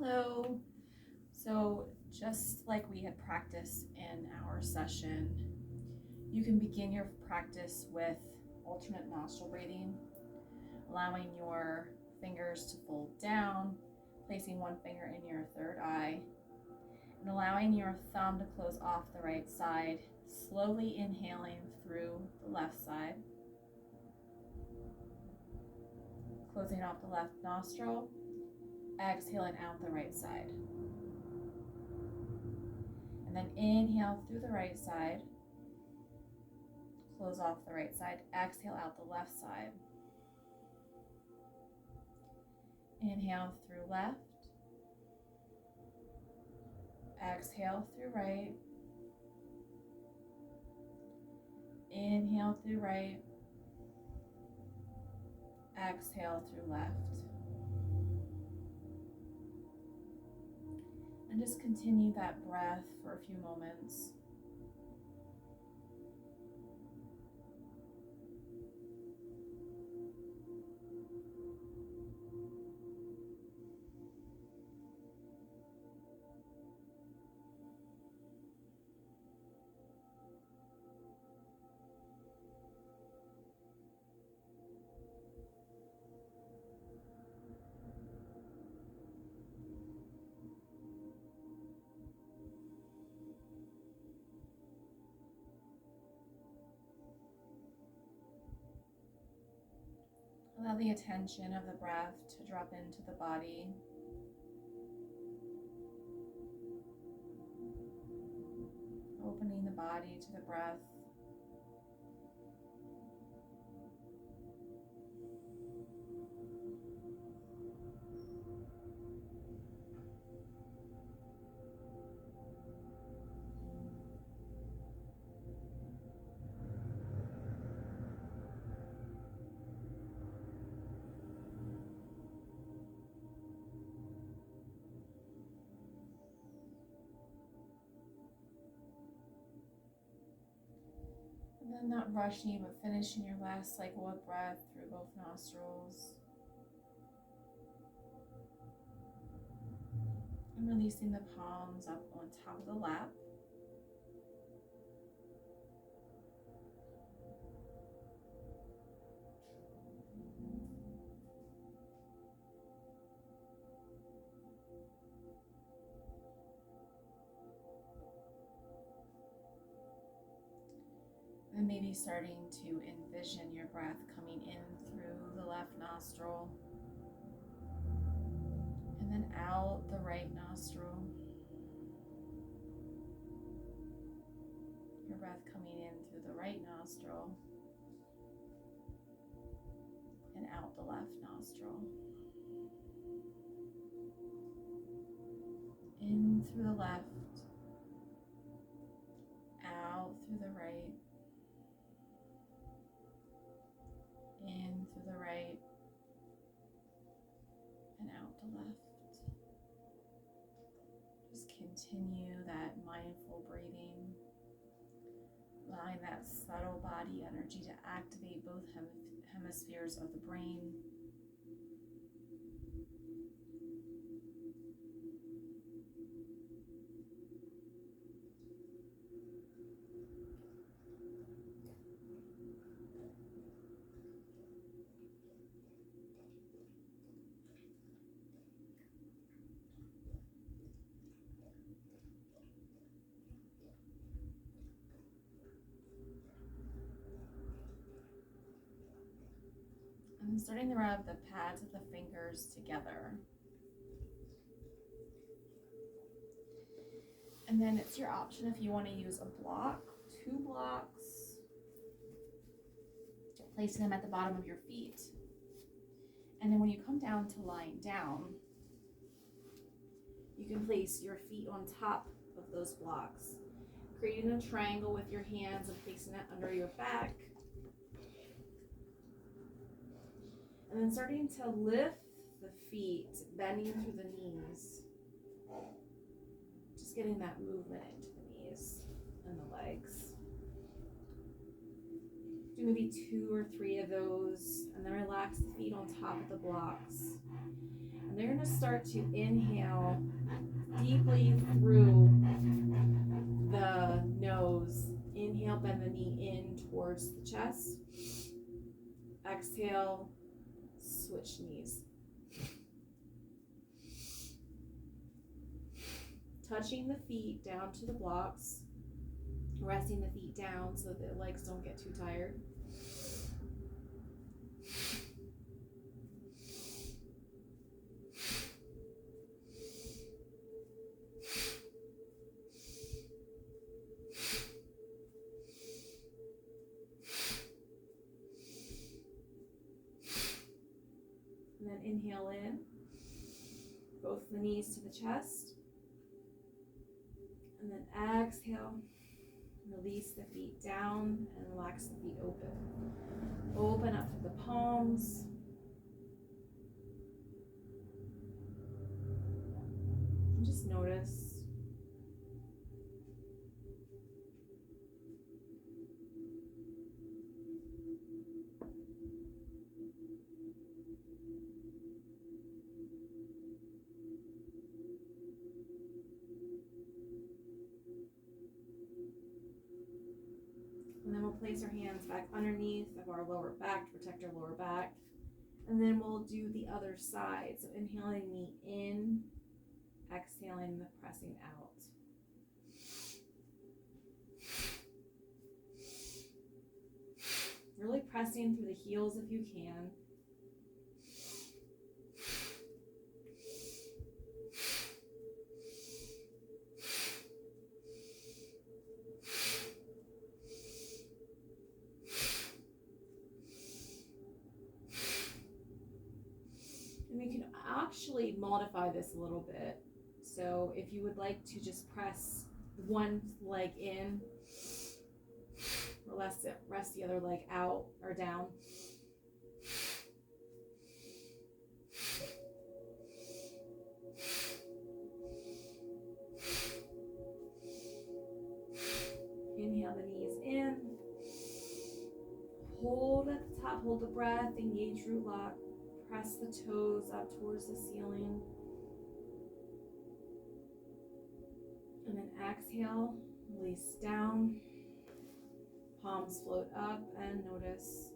Hello. So just like we had practiced in our session, you can begin your practice with alternate nostril breathing, allowing your fingers to fold down, placing one finger in your third eye, and allowing your thumb to close off the right side, slowly inhaling through the left side, closing off the left nostril, exhaling out the right side. And then inhale through the right side, close off the right side, exhale out the left side. Inhale through left, exhale through right, inhale through right, exhale through left. And just continue that breath for a few moments. Allow the attention of the breath to drop into the body. Opening the body to the breath. And then not rushing, but finishing your last cycle of breath through both nostrils. And releasing the palms up on top of the lap. And maybe starting to envision your breath coming in through the left nostril and then out the right nostril. Your breath coming in through the right nostril and out the left nostril. In through the left, out through the right, in through the right, and out the left. Just continue that mindful breathing, allowing that subtle body energy to activate both hemispheres of the brain. And starting to rub the pads of the fingers together. And then it's your option if you want to use a block, 2 blocks, placing them at the bottom of your feet. And then when you come down to lying down, you can place your feet on top of those blocks, creating a triangle with your hands and placing it under your back. And then starting to lift the feet, bending through the knees. Just getting that movement into the knees and the legs. Do maybe 2 or 3 of those, and then relax the feet on top of the blocks. And they're going to start to inhale deeply through the nose. Inhale, bend the knee in towards the chest. Exhale, switch knees. Touching the feet down to the blocks. Resting the feet down so that the legs don't get too tired. And then inhale in, both the knees to the chest. And then exhale, release the feet down and relax the feet open. Open up through the palms. And just notice. And then we'll place our hands back underneath of our lower back to protect our lower back. And then we'll do the other side. So inhaling knee in, exhaling the pressing out. Really pressing through the heels if you can. And we can actually modify this a little bit. So if you would like to just press one leg in, rest the other leg out or down. Inhale the knees in. Hold at the top, hold the breath, engage root lock. Press the toes up towards the ceiling. And then exhale, release down. Palms float up and notice.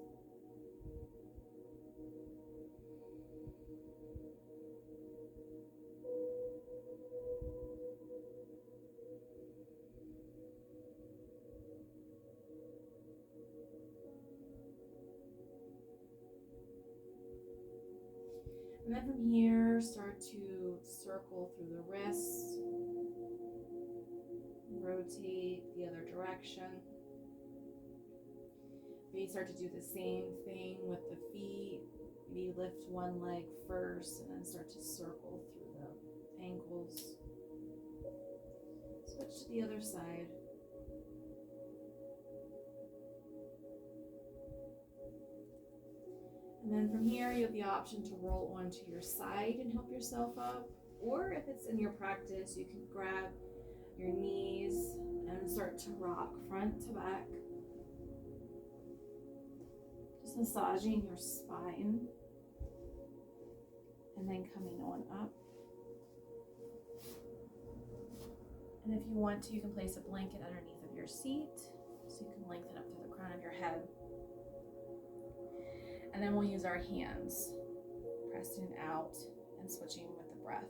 And then from here, start to circle through the wrists. Rotate the other direction. Maybe start to do the same thing with the feet. Maybe lift one leg first and then start to circle through the ankles. Switch to the other side. And then from here, you have the option to roll onto your side and help yourself up. Or if it's in your practice, you can grab your knees and start to rock front to back. Just massaging your spine. And then coming on up. And if you want to, you can place a blanket underneath of your seat so you can lengthen up through the crown of your head. And then we'll use our hands, pressing out and switching with the breath.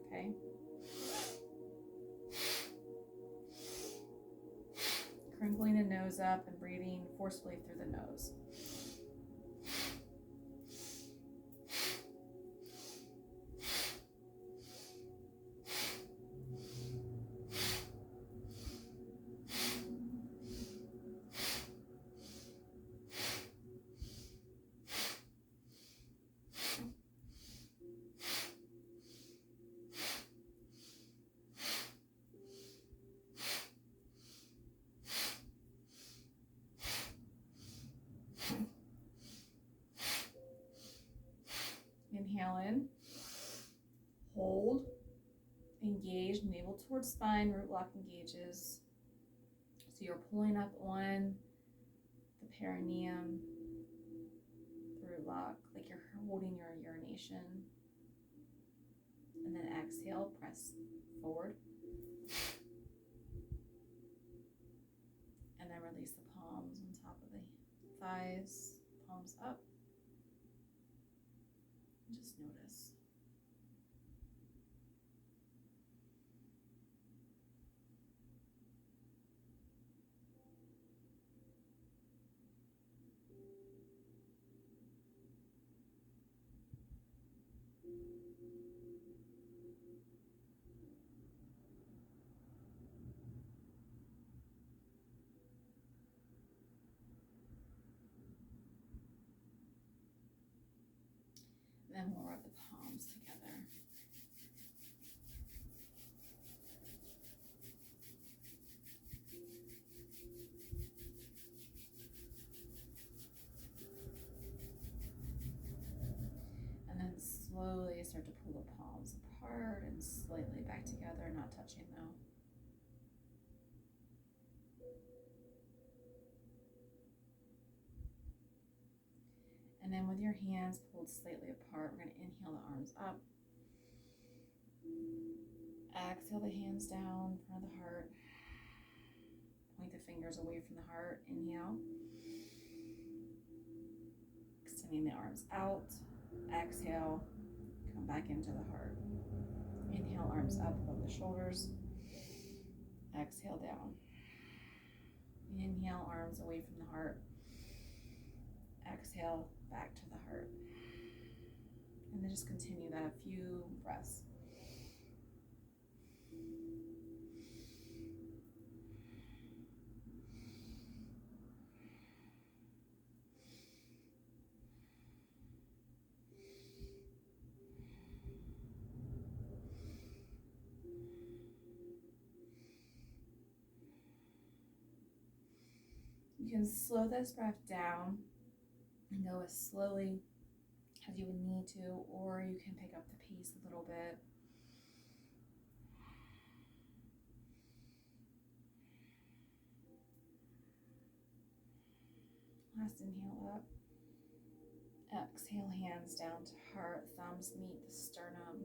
Okay? Crinkling the nose up and breathing forcefully through the nose. Inhale in, hold, engage, navel towards spine, root lock engages. So you're pulling up on perineum through lock, like you're holding your urination. And then exhale, press forward. And then release the palms on top of the thighs, palms up. And just notice. Then we'll rub the palms together. And then slowly start to pull the palms apart and slightly back together, not touching though. And then with your hands pulled slightly apart, we're going to inhale the arms up. Exhale the hands down in front of the heart. Point the fingers away from the heart. Inhale. Extending the arms out. Exhale. Come back into the heart. Inhale, arms up above the shoulders. Exhale down. Inhale, arms away from the heart. Exhale, back to the heart. And then just continue that a few breaths. You can slow this breath down and go as slowly as you would need to, or you can pick up the pace a little bit. Last inhale up. Exhale, hands down to heart, thumbs meet the sternum.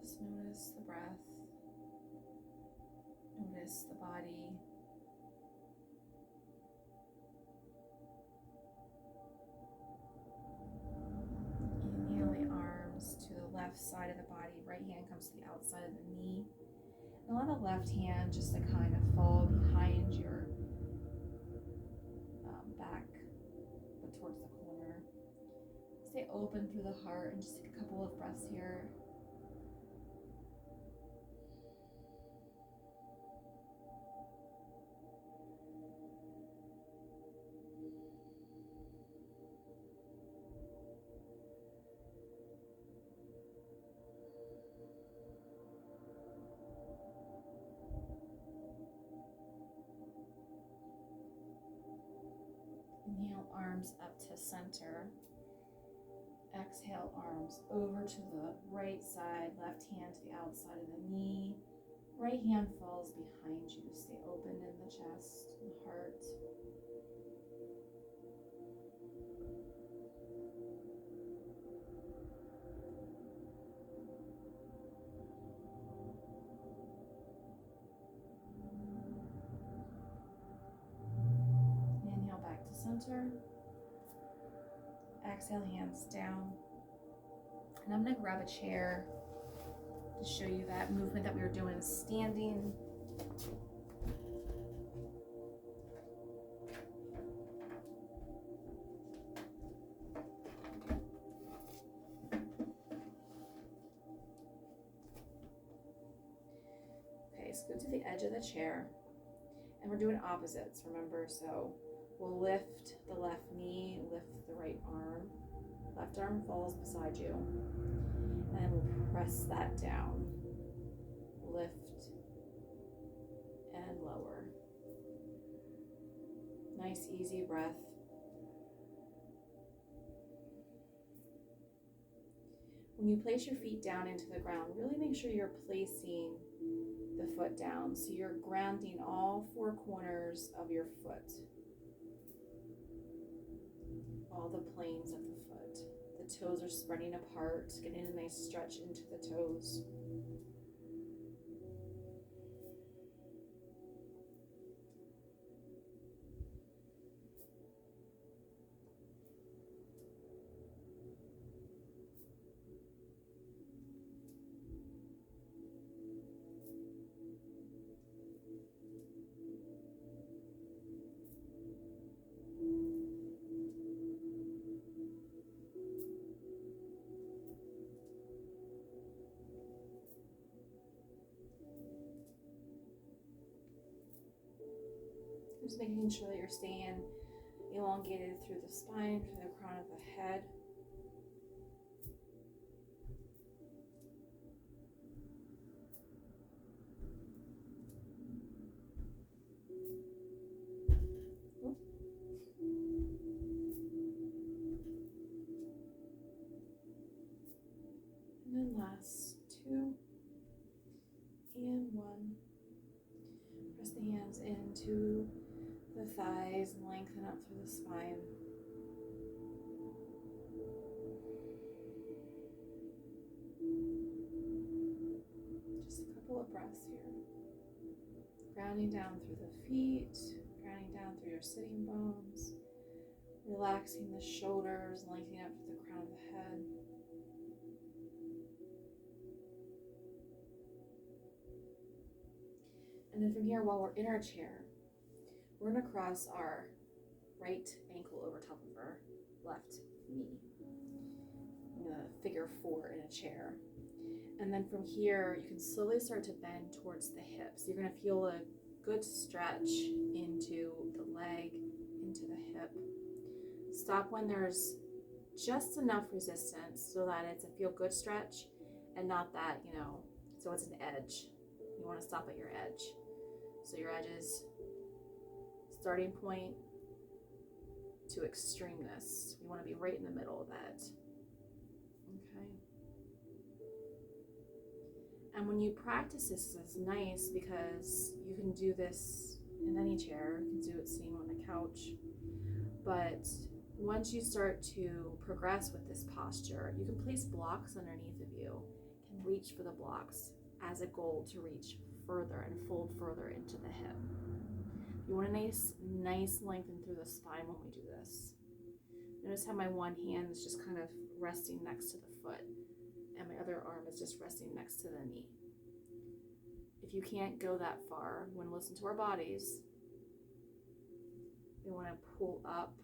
Just notice the breath. Notice the body. Inhale the arms to the left side of the body. Right hand comes to the outside of the knee. And allow the left hand just to kind of fall behind your back, but towards the corner. Stay open through the heart and just take a couple of breaths here. Inhale, arms up to center. Exhale, arms over to the right side, left hand to the outside of the knee. Right hand falls behind you. Stay open in the chest and the heart. Inhale back to center. Exhale, hands down. And I'm going to grab a chair to show you that movement that we were doing standing. Okay, so go to the edge of the chair. And we're doing opposites, remember? So we'll lift the left knee, lift the right arm. Left arm falls beside you. And then we'll press that down. Lift and lower. Nice, easy breath. When you place your feet down into the ground, really make sure you're placing the the foot down. So you're grounding all four corners of your foot, all the planes of the foot. The toes are spreading apart, getting a nice stretch into the toes. Just making sure that you're staying elongated through the spine, through the crown of the head. And then last 2 and 1. Press the hands into the thighs and lengthen up through the spine. Just a couple of breaths here. Grounding down through the feet, grounding down through your sitting bones, relaxing the shoulders, lengthening up to the crown of the head. And then from here, while we're in our chair, we're going to cross our right ankle over top of our left knee. In a figure 4 in a chair. And then from here, you can slowly start to bend towards the hips. You're going to feel a good stretch into the leg, into the hip. Stop when there's just enough resistance so that it's a feel good stretch and not that, so it's an edge. You want to stop at your edge. So your edge is starting point to extremeness. You want to be right in the middle of that. Okay. And when you practice this, it's nice because you can do this in any chair. You can do it sitting on the couch. But once you start to progress with this posture, you can place blocks underneath of you. You can reach for the blocks as a goal to reach further and fold further into the hip. You want a nice lengthen through the spine when we do this. Notice how my one hand is just kind of resting next to the foot and my other arm is just resting next to the knee. If you can't go that far, we want to listen to our bodies. We want to pull up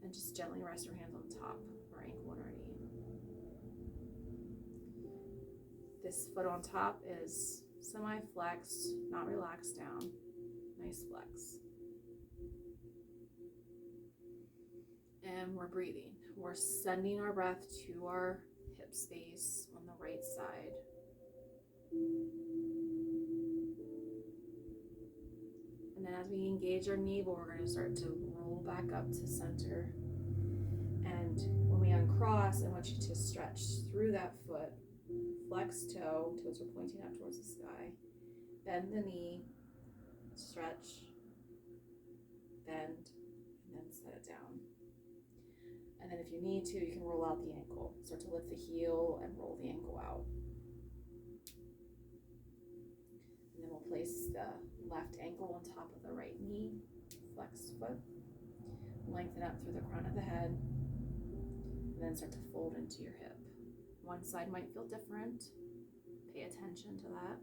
and just gently rest our hands on top of our ankle and our knee. This foot on top is semi-flexed, not relaxed down. Nice flex. And we're breathing. We're sending our breath to our hip space on the right side. And then as we engage our navel, we're going to start to roll back up to center. And when we uncross, I want you to stretch through that foot. Flex toe, toes are pointing up towards the sky. Bend the knee, stretch, bend, and then set it down. And then if you need to, you can roll out the ankle. Start to lift the heel and roll the ankle out. And then we'll place the left ankle on top of the right knee, flex foot, lengthen up through the crown of the head, and then start to fold into your hip. One side might feel different. Pay attention to that.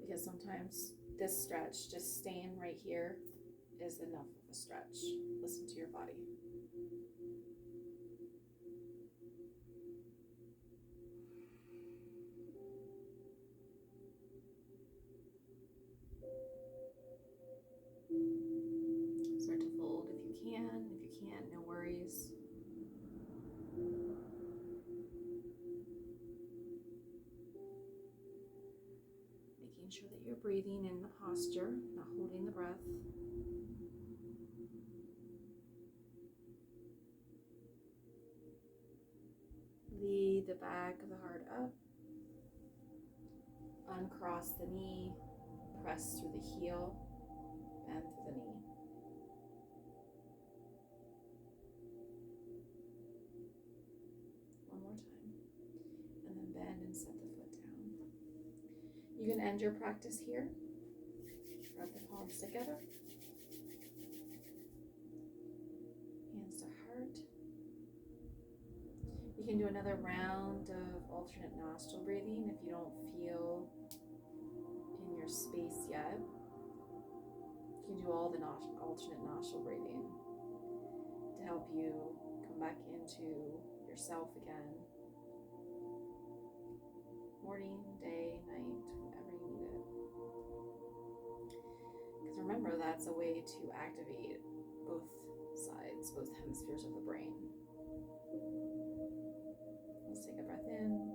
Because sometimes this stretch, just staying right here, is enough of a stretch. Listen to your body. Start to fold if you can. If you can't, no worries. Making sure that you're breathing in the posture, not holding the breath. Lead the back of the heart up. Uncross the knee, press through the heel, bend through the knee. One more time. And then bend and set the foot down. You can end your practice here. Rub the palms together. Hands to heart. You can do another round of alternate nostril breathing if you don't feel in your space yet. You can do all the alternate nostril breathing to help you come back into yourself again. Morning, day, night, whenever you need it. Because remember, that's a way to activate both sides, both hemispheres of the brain. Let's take a breath in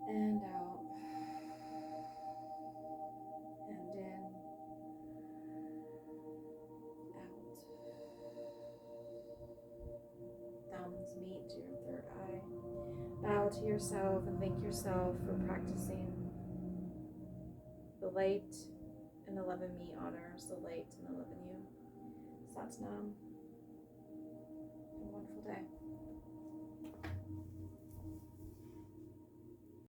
and out, and in, out. Thumbs meet to your third eye. Bow to yourself and thank yourself for practicing. The light and the love in me honors the light and the love in you. Satnam.